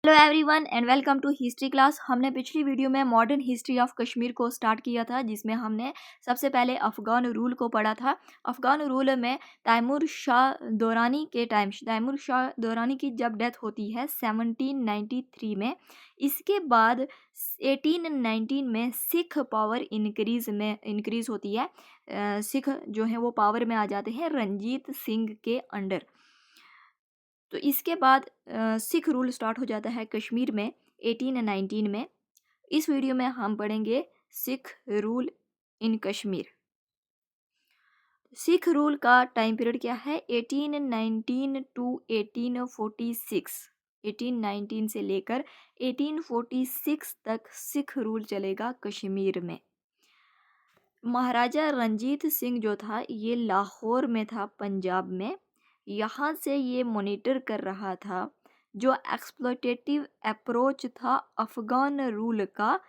Hello everyone and welcome to history class. हमने पिछली video में मॉडर्न हिस्ट्री ऑफ कश्मीर को स्टार्ट किया था, जिसमें हमने सबसे पहले अफ़गान रूल को पढ़ा था। अफ़गान रूल में तैमूर शाह दुरानी की जब डेथ होती है 1793 में, इसके बाद 1819 में सिख पावर इंक्रीज होती है। सिख जो है वो पावर में आ जाते हैं रंजीत सिंह के अंडर। तो इसके बाद सिख रूल स्टार्ट हो जाता है कश्मीर में 1819 में। इस वीडियो में हम पढ़ेंगे sick rule in Kashmir. Sick rule का टाइम पीरियड क्या है? 1819 टू 1846। 1819 से लेकर 1846 तक सिख रूल चलेगा कश्मीर में। महाराजा रंजीत सिंह जो था ये लाहौर में था, पंजाब में। यहाँ से ये मॉनिटर कर रहा था जो एक्सप्लॉयटेटिव अप्रोच था अफ़गान रूल का,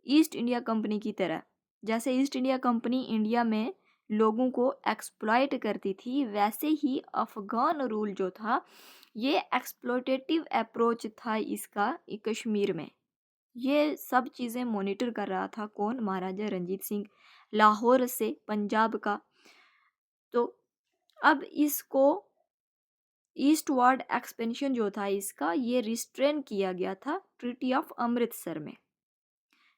ईस्ट इंडिया कंपनी की तरह। जैसे ईस्ट इंडिया कंपनी इंडिया में लोगों को एक्सप्लॉयट करती थी, वैसे ही अफ़गान रूल जो था ये एक्सप्लॉयटेटिव अप्रोच था इसका कश्मीर में। ये सब चीज़ें मॉनिटर कर रहा था कौन? महाराजा रंजीत सिंह, लाहौर से, पंजाब का। तो अब इसको ईस्टवर्ड एक्सपेंशन जो था इसका ये रिस्ट्रेन किया गया था ट्रीटी ऑफ अमृतसर में।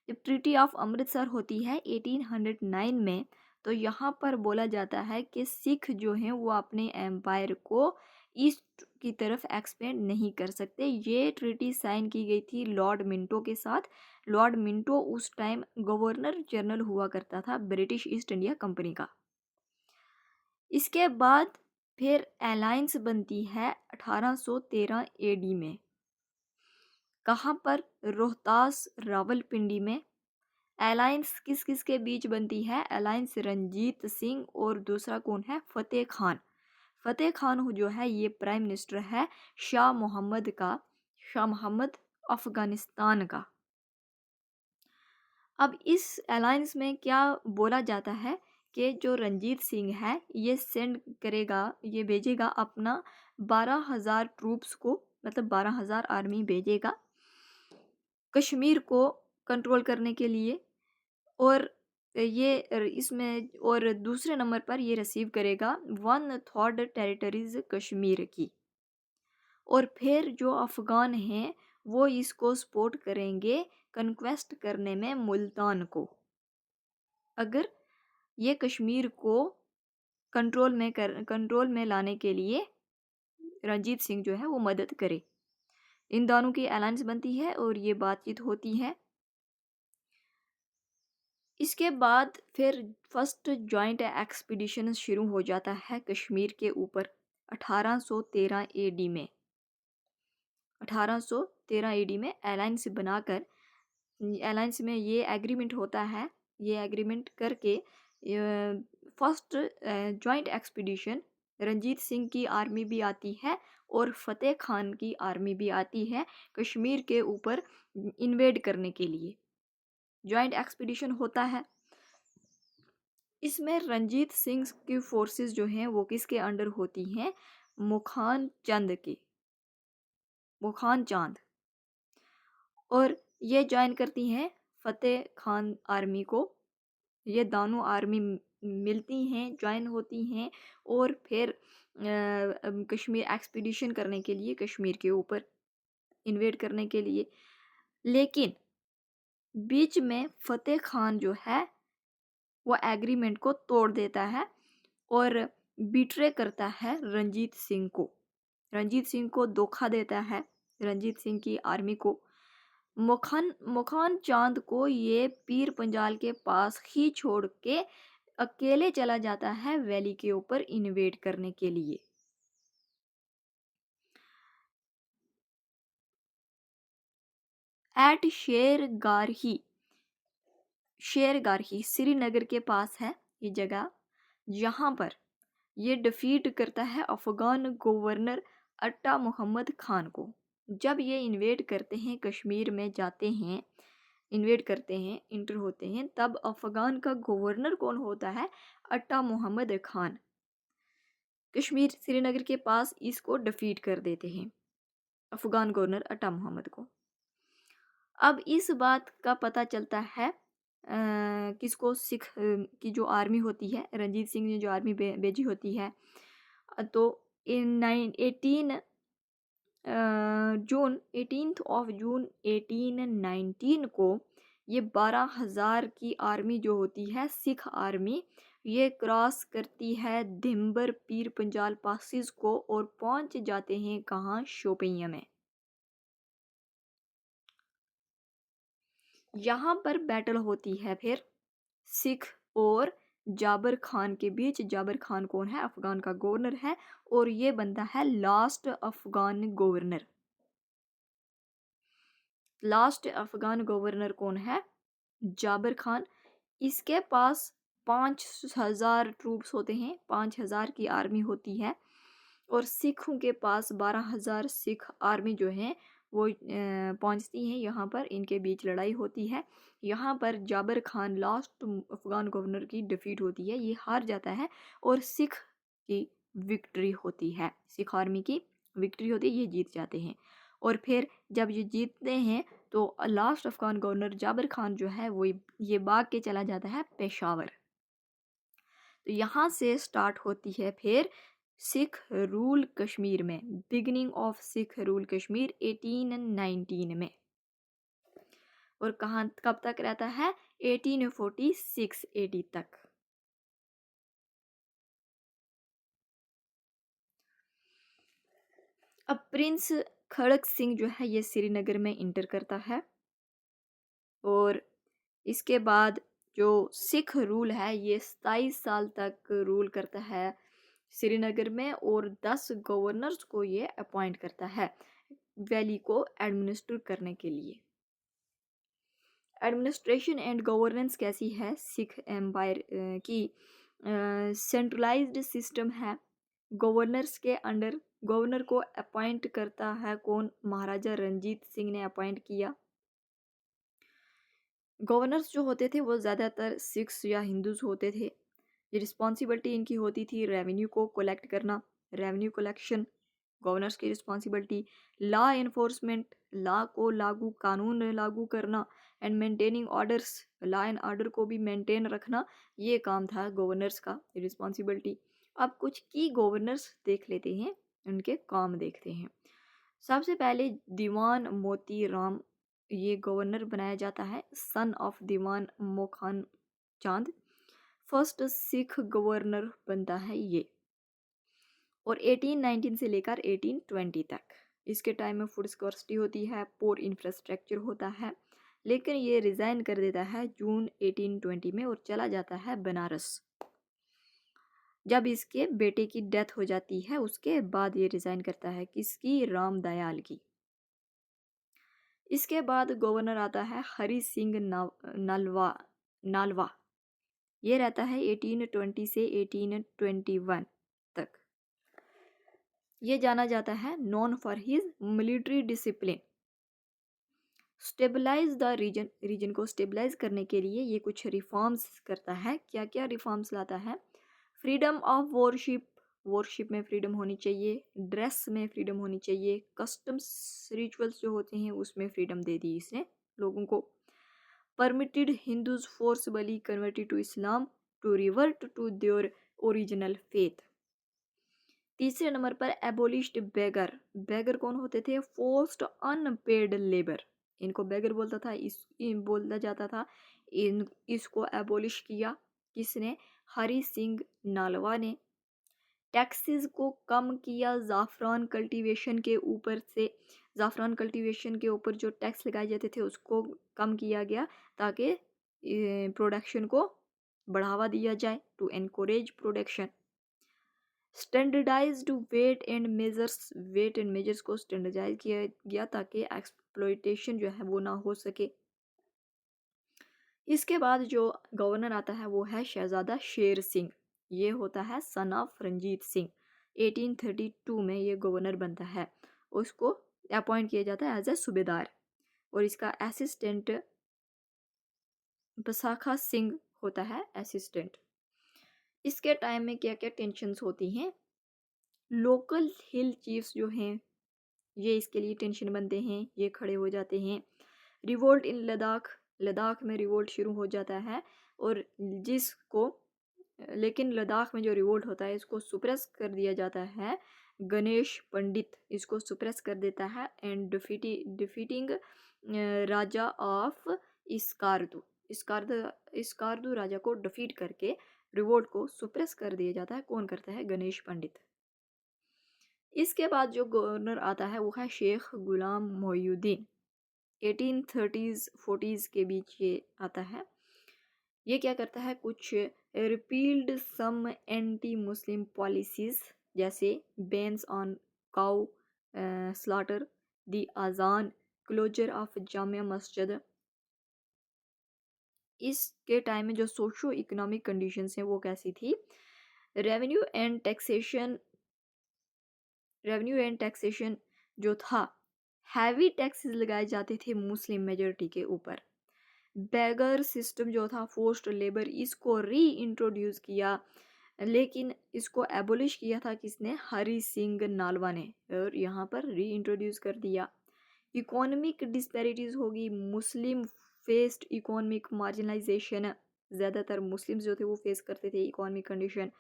जब ट्रीटी ऑफ अमृतसर होती है 1809 में, तो यहाँ पर बोला जाता है कि सिख जो हैं वो अपने एम्पायर को ईस्ट की तरफ एक्सपेंड नहीं कर सकते। ये ट्रीटी साइन की गई थी लॉर्ड मिंटो के साथ। लॉर्ड मिंटो उस टाइम गवर्नर जनरल हुआ करता था ब्रिटिश ईस्ट इंडिया कंपनी का। इसके बाद फिर अलायंस बनती है 1813 एडी में। कहाँ पर? रोहतास, रावलपिंडी में। अलायंस किस किस के बीच बनती है? अलायंस रंजीत सिंह और दूसरा कौन है? फतेह खान। फतेह खान जो है ये प्राइम मिनिस्टर है शाह मोहम्मद अफगानिस्तान का। अब इस अलायंस में क्या बोला जाता है कि जो रंजीत सिंह है ये ये भेजेगा अपना 12,000 ट्रूप्स को, मतलब 12,000 आर्मी भेजेगा कश्मीर को कंट्रोल करने के लिए। और ये इसमें और दूसरे नंबर पर ये रिसीव करेगा 1/3 टेरिटरीज कश्मीर की। और फिर जो अफ़गान हैं वो इसको सपोर्ट करेंगे कन्क्वेस्ट करने में मुल्तान को, अगर ये कश्मीर को कंट्रोल में लाने के लिए रंजीत सिंह जो है वो मदद करे। इन दोनों की अलायंस बनती है और ये बातचीत होती है। इसके बाद फिर फर्स्ट जॉइंट एक्सपीडिशन शुरू हो जाता है कश्मीर के ऊपर 1813 एडी में। 1813 एडी में अलायंस बनाकर, अलायंस में ये एग्रीमेंट होता है। ये एग्रीमेंट करके first joint expedition Ranjit Singh की आर्मी भी आती है और फतेह खान की आर्मी भी आती है कश्मीर के ऊपर इन्वेड करने के लिए। जॉइंट एक्सपीडिशन होता है। इसमें रंजीत सिंह की फोर्सेस जो हैं वो किसके अंडर होती हैं? मुखान चांद। और ये ज्वाइन करती हैं फतेह खान आर्मी को। ये दोनों आर्मी मिलती हैं, ज्वाइन होती हैं और फिर कश्मीर एक्सपीडिशन करने के लिए, कश्मीर के ऊपर इन्वेड करने के लिए। लेकिन बीच में फतेह खान जो है वो एग्रीमेंट को तोड़ देता है और बिट्रे करता है रंजीत सिंह को धोखा देता है, रंजीत सिंह की आर्मी को। मुखान चांद को ये पीर पंजाल के पास ही छोड़ के अकेले चला जाता है वैली के ऊपर इन्वेड करने के लिए। एट शेरगारही श्रीनगर के पास है ये जगह, जहाँ पर ये डिफीट करता है अफगान गवर्नर अट्टा मोहम्मद खान को। जब ये इन्वेड करते हैं, कश्मीर में जाते हैं, इन्वेड करते हैं, इंटर होते हैं, तब अफगान का गवर्नर कौन होता है? अट्टा मोहम्मद खान। कश्मीर श्रीनगर के पास इसको डिफीट कर देते हैं। अफगान गवर्नर अटा मोहम्मद को। अब इस बात का पता चलता है किसको, सिख की जो आर्मी होती है, रंजीत सिंह ने जो आर्मी भेजी होती है, तो इन 18 जून 1819 को ये 12,000 की आर्मी जो होती है, सिख आर्मी, ये क्रॉस करती है दिम्बर पीर पंजाल पासिस को और पहुंच जाते हैं कहाँ, शोपियां में। यहाँ पर बैटल होती है फिर सिख और जाबर खान के बीच। जाबर खान कौन है, अफगान का गवर्नर है, और ये बनता है last Afghan governor. Last Afghan governor कौन है, जाबर खान। इसके पास 5,000 ट्रूप्स होते हैं, 5,000 की आर्मी होती है, और सिखों के पास 12,000 सिख आर्मी जो है वो पहुंचती हैं यहाँ पर। इनके बीच लड़ाई होती है। यहाँ पर जाबर खान लास्ट अफगान गवर्नर की डिफीट होती है, ये हार जाता है, और सिख की विक्ट्री होती है, सिख आर्मी की विक्ट्री होती है, ये जीत जाते हैं। और फिर जब ये जीतते हैं तो लास्ट अफगान गवर्नर जाबर खान जो है वो ये भाग के चला जाता है पेशावर। तो यहाँ से स्टार्ट होती है फिर सिख रूल कश्मीर में, beginning of sick rule Kashmir 1819 में। और कहाँ कब तक रहता है, 1846 AD तक। अब प्रिंस खड़क सिंह जो है ये श्रीनगर में इंटर करता है, और इसके बाद जो सिख रूल है ये 27 साल तक रूल करता है श्रीनगर में, और 10 गवर्नर्स को ये अपॉइंट करता है वैली को एडमिनिस्टर करने के लिए। एडमिनिस्ट्रेशन एंड गवर्नेंस कैसी है सिख एम्पायर की, सेंट्रलाइज्ड सिस्टम है। गवर्नर्स के अंडर, गवर्नर को अपॉइंट करता है कौन, महाराजा रंजीत सिंह ने अपॉइंट किया। गवर्नर्स जो होते थे वो ज़्यादातर सिख्स या हिंदूज होते थे। ये रिस्पॉन्सिबिलिटी इनकी होती थी रेवेन्यू को कलेक्ट करना, रेवेन्यू कलेक्शन गवर्नर्स की रिस्पॉन्सिबिलिटी। लॉ इन्फोर्समेंट, लॉ को लागू, कानून लागू करना, and maintaining orders, law and order को भी मेंटेन रखना, ये काम था गवर्नर्स का, रिस्पॉन्सिबिलिटी। अब कुछ की गवर्नर्स देख लेते हैं, उनके काम देखते हैं। सबसे पहले दीवान मोती राम ये गवर्नर बनाया जाता है, सन ऑफ दीवान मोखान चांद, फर्स्ट सिख गवर्नर बनता है ये। और 1819 से लेकर 1820 तक इसके टाइम में फूड स्कॉर्सिटी होती है, पोर इंफ्रास्ट्रक्चर होता है, लेकिन ये रिज़ाइन कर देता है जून 1820 में और चला जाता है बनारस। जब इसके बेटे की डेथ हो जाती है उसके बाद ये रिज़ाइन करता है, किसकी, राम दयाल की। इसके बाद गवर्नर आता है हरि सिंह नालवा। ये रहता है 1820 से 1821 तक। ये जाना जाता है known for his military discipline. Stabilize the region, region को स्टेबलाइज करने के लिए ये कुछ रिफॉर्म्स करता है। क्या क्या रिफॉर्म्स लाता है, फ्रीडम ऑफ वॉरशिप, वॉरशिप में फ्रीडम होनी चाहिए, ड्रेस में फ्रीडम होनी चाहिए, कस्टम्स रिचुअल्स जो होते हैं उसमें फ्रीडम दे दी इसने लोगों को। Permitted Hindus forcibly converted to Islam to revert to their original faith. तीसरे नंबर पर एबोलिश्ड बेगर, बेगर कौन होते थे, फोर्स्ड अनपेड लेबर, इनको बेगर बोलता था, बोला जाता था। इसको एबोलिश किया किसने, हरि सिंह नालवा ने। टैक्सेस को कम किया, ज़ाफ़रान कल्टीवेशन के ऊपर से, ज़ाफ़रान कल्टीवेशन के ऊपर जो टैक्स लगाए जाते थे उसको कम किया गया ताकि प्रोडक्शन को बढ़ावा दिया जाए, to encourage production. Standardized weight and measures, weight and measures को स्टैंडर्डाइज किया गया ताकि एक्सप्लॉयटेशन जो है वो ना हो सके। इसके बाद जो गवर्नर आता है वो है शहजादा शेर सिंह, ये होता है सन ऑफ रंजीत सिंह। 1832 में ये गवर्नर बनता है, उसको अपॉइंट किया जाता है एज ए सूबेदार, और इसका असिस्टेंट बसाखा सिंह होता है असिस्टेंट। इसके टाइम में क्या क्या टेंशन्स होती हैं, लोकल हिल चीफ्स जो हैं ये इसके लिए टेंशन बनते हैं, ये खड़े हो जाते हैं। रिवोल्ट इन लद्दाख, लद्दाख में रिवोल्ट शुरू हो जाता है और जिसको लेकिन लद्दाख में जो रिवोल्ट होता है इसको सुप्रेस कर दिया जाता है। गणेश पंडित इसको सुप्रेस कर देता है एंड डिफीटिंग राजा ऑफ इस्कार्दू, इस्कार्दू राजा को डिफीट करके रिवोल्ट को सुप्रेस कर दिया जाता है। कौन करता है? गणेश पंडित। इसके बाद जो गवर्नर आता है वो है शेख गुलाम मोहिउद्दीन। 1830s 40s के बीच ये आता है। ये क्या करता है? कुछ repealed some anti Muslim policies जैसे bans on cow slaughter, the azan, closure of Jamia Masjid. इसके टाइम में जो सोशो इकोनॉमिक कंडीशंस हैं वो कैसी थी? Revenue and taxation, revenue and taxation जो था, हैवी टैक्सेस लगाए जाते थे मुस्लिम मेजॉरिटी के ऊपर। बैगर सिस्टम जो था, फोर्स्ड लेबर, इसको री इंट्रोड्यूस किया, लेकिन इसको एबोलिश किया था किसने? हरी सिंह नालवा ने, और यहाँ पर री इंट्रोड्यूस कर दिया। इकोनॉमिक डिस्पैरिटीज़ होगी, मुस्लिम फेस्ड इकोनॉमिक मार्जिनलाइजेशन, ज़्यादातर मुस्लिम्स जो थे वो फेस करते थे इकोनॉमिक कंडीशन।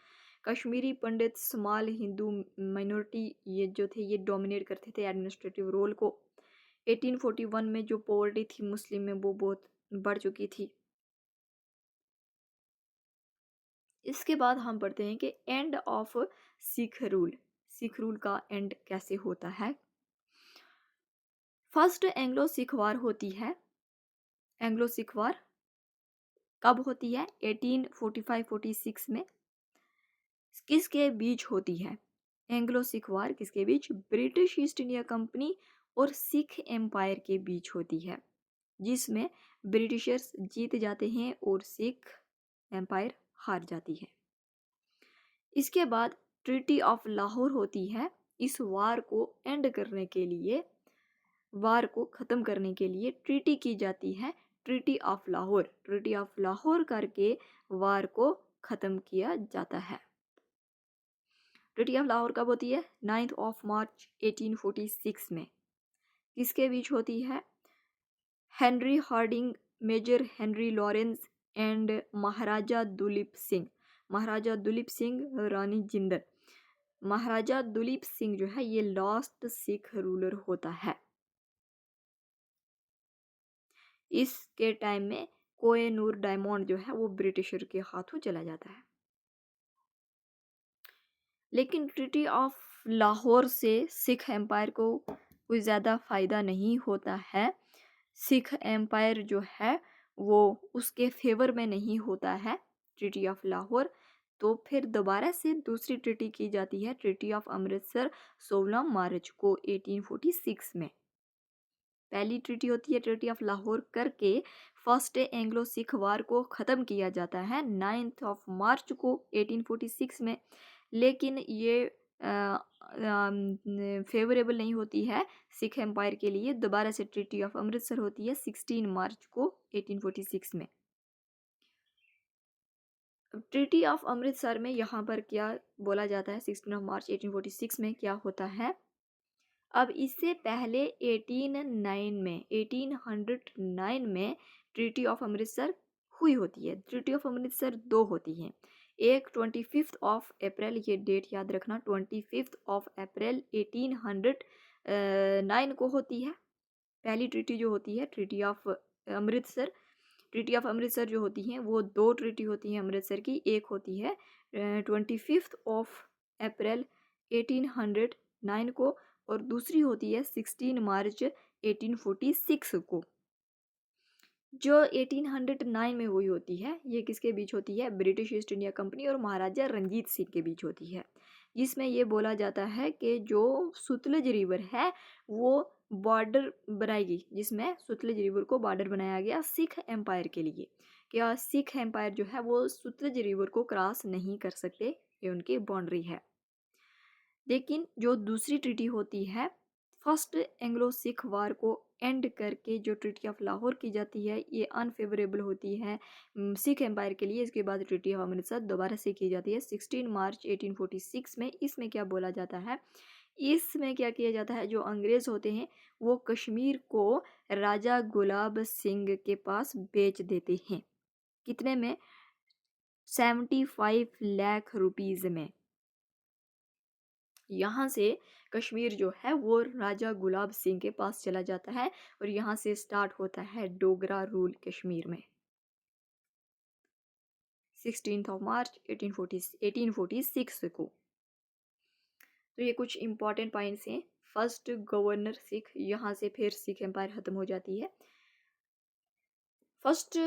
कश्मीरी पंडित, स्मॉल हिंदू माइनॉरिटी, ये जो थे ये डोमिनेट करते थे एडमिनिस्ट्रेटिव रोल को। 1841 में जो पॉवर्टी थी मुस्लिम में वो बहुत बढ़ चुकी थी। इसके बाद हम पढ़ते हैं कि end of sick rule, sick rule का एंड कैसे होता है। फर्स्ट एंग्लो सिख वार होती है। एंग्लो सिख वार कब होती है? 1845-46 में। किसके बीच होती है एंग्लो सिख वार? किसके बीच? ब्रिटिश ईस्ट इंडिया कंपनी और सिख एम्पायर के बीच होती है, जिसमें ब्रिटिशर्स जीत जाते हैं और सिख एम्पायर हार जाती है। इसके बाद ट्रीटी ऑफ लाहौर होती है। इस वार को एंड करने के लिए, वार को ख़त्म करने के लिए ट्रीटी की जाती है, treaty of Lahore. Treaty of Lahore करके वार को ख़त्म किया जाता है। ट्रीटी ऑफ लाहौर कब होती है? 9 मार्च 1846 में। किसके बीच होती है? Henry Harding, major Henry Lawrence and Maharaja Duleep Singh. Maharaja Duleep Singh, Rani Jindal. Maharaja Duleep Singh जो है ये लास्ट सिख रूलर होता है। इसके टाइम में कोहिनूर डायमंड जो है वो ब्रिटिशर के हाथों चला जाता है। लेकिन ट्रीटी ऑफ लाहौर से सिख एम्पायर को कोई ज़्यादा फ़ायदा नहीं होता है। सिख एम्पायर जो है वो उसके फेवर में नहीं होता है ट्रीटी ऑफ लाहौर। तो फिर दोबारा से दूसरी ट्रीटी की जाती है, ट्रीटी ऑफ अमृतसर, 16 मार्च को 1846 में। पहली ट्रीटी होती है ट्रीटी ऑफ लाहौर करके फर्स्ट एंग्लो सिख वार को ख़त्म किया जाता है 9 मार्च को 1846 में। लेकिन ये फेवरेबल नहीं होती है सिख एम्पायर के लिए। दोबारा से ट्रीटी ऑफ अमृतसर होती है 16 मार्च को 1846 में। ट्रीटी ऑफ अमृतसर में यहाँ पर क्या बोला जाता है? 16 मार्च 1846 में क्या होता है? अब इससे पहले 1809 में ट्रीटी ऑफ अमृतसर हुई होती है। ट्रीटी ऑफ अमृतसर दो होती हैं। एक 25 अप्रैल, ये डेट याद रखना, 25 अप्रैल 1809 को होती है पहली ट्रीटी जो होती है, treaty of Amritsar. Treaty of Amritsar जो होती हैं वो दो ट्रीटी होती हैं अमृतसर की। एक होती है 25 अप्रैल 1809 को और दूसरी होती है 16 मार्च 1846 को। जो 1809 में हुई होती है ये किसके बीच होती है? ब्रिटिश ईस्ट इंडिया कंपनी और महाराजा रंजीत सिंह के बीच होती है, जिसमें ये बोला जाता है कि जो सतलुज रिवर है वो बॉर्डर बनाएगी, जिसमें सतलुज रिवर को बॉर्डर बनाया गया सिख एम्पायर के लिए। क्या सिख एम्पायर जो है वो सतलुज रिवर को क्रॉस नहीं कर सकते, ये उनकी बाउंड्री है। लेकिन जो दूसरी ट्रीटी होती है फर्स्ट एंग्लो सिख वार को एंड करके जो ट्रीटी ऑफ लाहौर की जाती है ये अनफेवरेबल होती है सिख एम्पायर के लिए। इसके बाद ट्रीटी ऑफ अमृतसर दोबारा से की जाती है 16 मार्च 1846 में। इसमें क्या बोला जाता है? इसमें क्या किया जाता है, जो अंग्रेज़ होते हैं वो कश्मीर को राजा गुलाब सिंह के पास बेच देते हैं। कितने में? 75 लाख रुपीज़ में। यहाँ से कश्मीर जो है वो राजा गुलाब सिंह के पास चला जाता है और यहाँ से स्टार्ट होता है डोगरा रूल कश्मीर में। 16 मार्च 1846 को। तो ये कुछ इंपॉर्टेंट पॉइंट्स हैं। फर्स्ट गवर्नर सिख, यहाँ से फिर सिख एम्पायर ख़त्म हो जाती है। फर्स्ट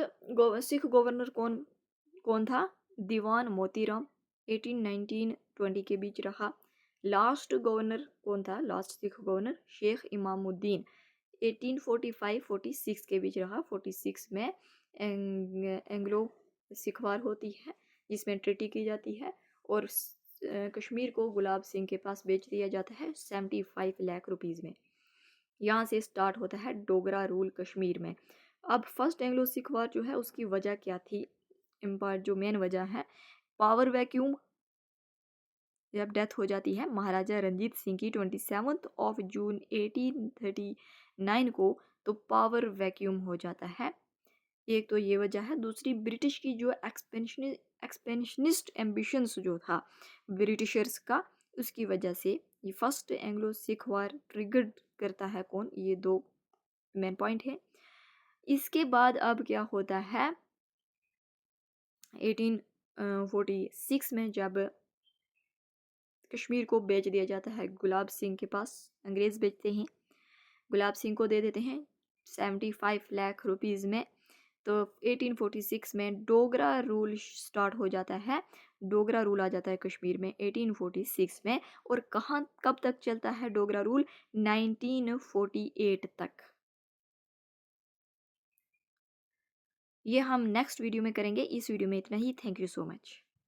सिख गवर्नर कौन कौन था? दीवान मोतीराम, 1819-20 के बीच रहा। लास्ट गवर्नर कौन था? लास्ट सिख गवर्नर शेख इमामुद्दीन, 1845-46 के बीच रहा। 46 में एंग्लो सिख वार होती है जिसमें ट्रीटी की जाती है और कश्मीर को गुलाब सिंह के पास बेच दिया जाता है 75 लाख रुपीज़ में। यहाँ से स्टार्ट होता है डोगरा रूल कश्मीर में। अब फर्स्ट एंग्लो सिख वार जो है उसकी वजह क्या थी? एम्पायर जो मेन वजह है, पावर वैक्यूम। जब डेथ हो जाती है महाराजा रंजीत सिंह की 27 जून 1839 को, तो पावर वैक्यूम हो जाता है। एक तो ये वजह है। दूसरी, ब्रिटिश की जो एक्सपेंशनिस्ट एम्बिशंस जो था ब्रिटिशर्स का, उसकी वजह से ये फर्स्ट एंग्लो सिख वार ट्रिगर्ड करता है कौन? ये दो मेन पॉइंट है। इसके बाद अब क्या होता है? 1846 में जब कश्मीर को बेच दिया जाता है गुलाब सिंह के पास, अंग्रेज़ बेचते हैं, गुलाब सिंह को दे देते हैं 75 लाख रुपीज़ में। तो 1846 में डोगरा रूल स्टार्ट हो जाता है। डोगरा रूल आ जाता है कश्मीर में 1846 में। और कहाँ कब तक चलता है डोगरा रूल? 1948 तक। ये हम नेक्स्ट वीडियो में करेंगे। इस वीडियो में इतना ही। Thank you so much.